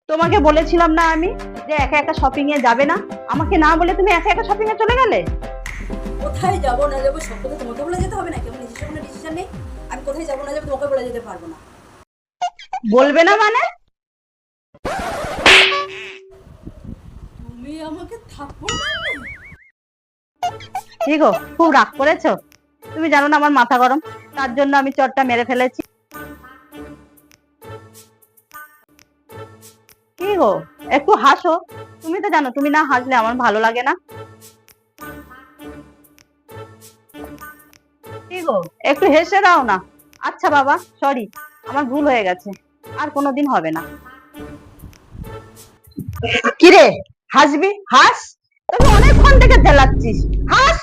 তোমাকে বলেছিলাম না আমি যে একা একা শপিং এ যাবে না? আমাকে না বলে তুমি একা একা শপিং এ চলে গেলে। কোথায় যাবো না যাবো সব কথা তোমাকে বলে যেতে হবে নাকি? আমার নিজস্ব কোনো ডিসিশন নেই। আমি কোথায় যাবো না যাবো তোমাকে বলে যেতে পারবো না। বলবে না মানে? তুমি আমাকে থাপ্পড় মারলে? কি গো, খুব রাগ করেছো? তুমি জানো না আমার মাথা গরম, তার জন্য আমি চটটা মেরে ফেলেছি। কি গো, একটু হাসো। তুমি তো জানো তুমি না হাসলে আমার ভালো লাগে না। কি গো, একটু হেসে দাও না। আচ্ছা বাবা, সরি, আমার ভুল হয়ে গেছে, আর কোনোদিন হবে না। কিরে, হাসবি? হাস। তোকে অনেকক্ষণ থেকে ঝেলাচ্ছিস, হাস।